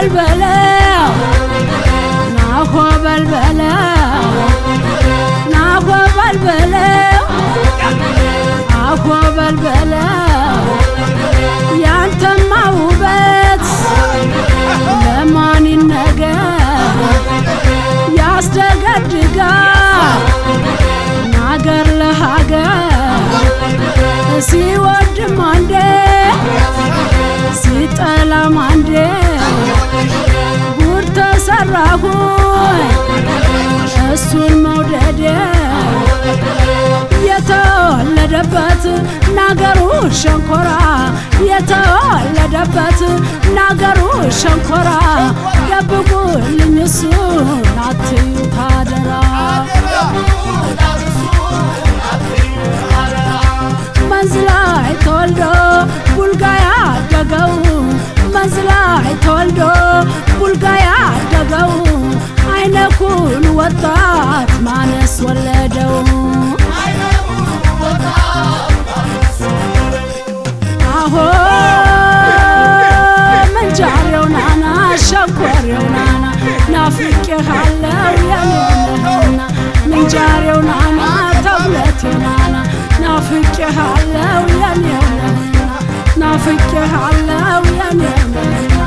በልበለው ናሆ በልበለው ናሆ በልበለው አሆ በልበለው ያንተማ ውበት ለማን ይነገር ያስደገድጋል ናገር ለሀገር ሲወድም አንዴ ሲጠላም አንዴ ጉድ ተሰራሁኝ እሱን መውደዴ የተወለደበት ናገሩ ሸንኮራ የተወለደበት ናገሩ ሸንኮራ ደብቁልኝ እሱን አትዩት አደራ መንዝ ላይ ተወልዶ ቡልጋ ያደገው መንዝ ላይ ተወልዶ ቡልጋ ያደገው አይነኩን ወጣት ማነስ ወለደው አሆ መንጃሬው ናና ሸንኮሬው ናና ናፍቄሃለው የኔነህና መንጃሬው ናና ተብለቴው ናና ናፍቄሃለው የኔነህና ናፍቄሃለው የኔነህና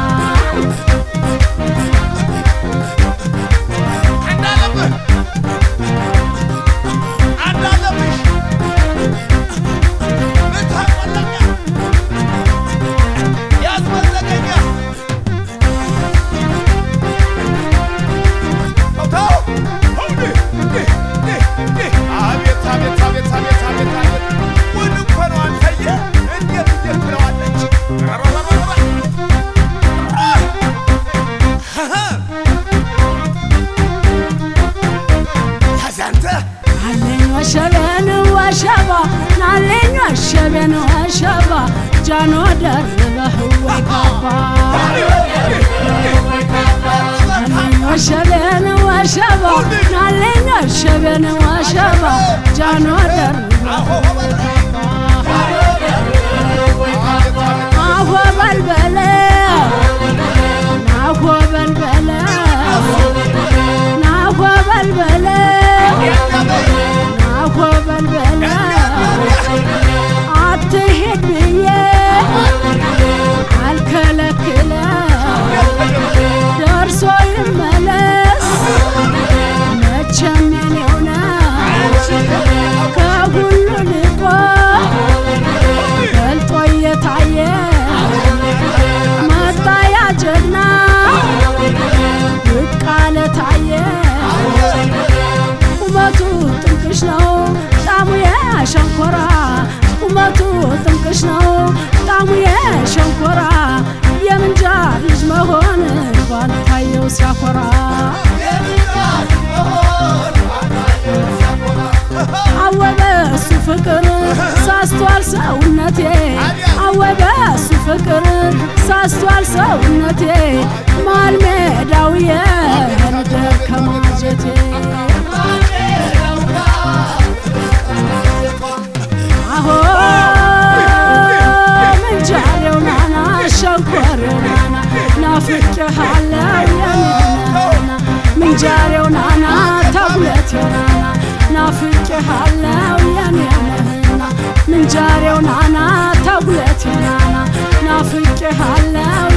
ሸቤን ወሸባ ጃኖ ደርበህ ወይ ካባ ሸቤን ወሸባ ናለኝ ሸቤን ወሸባ ጃኖ ደርበህ አሆ በልበለው ናሆ በልበለው ናሆ በልበለው ናሆ በልበለው አትሄድ ብዬ አልከለክለው ደርሶ ይመለስ መቼም የኔው ነው ከሁሉ ልቆ ገልጦ እየታየ መጣ ያ ጀግና ብቅ አለ ታየ ቁመቱ ጥንቅሽ ነው ጣሙ የሸንኮራ ቁመቱ ጥንቅሽ ነው ጣሙ የሸንኮራ የምንጃር ልጅ መሆን ባንታየው ሲያኮራ አወበ እሱ ፍቅር ሳስቷል ሰውነቴ አወበ እሱ ፍቅር ሳስቷል ሰውነቴ መሃል ሜዳው የደከማ አንጀቴ አሆ መንጃሬው ናና ሸንኮሬው ናና ናፍቄሃለው የኔነህና መንጃሬው ናና ተብለቴው ናና ናፍቄሃለው የኔነህና መንጃሬው ናና ተብለቴው ናና ናፍቄሃለው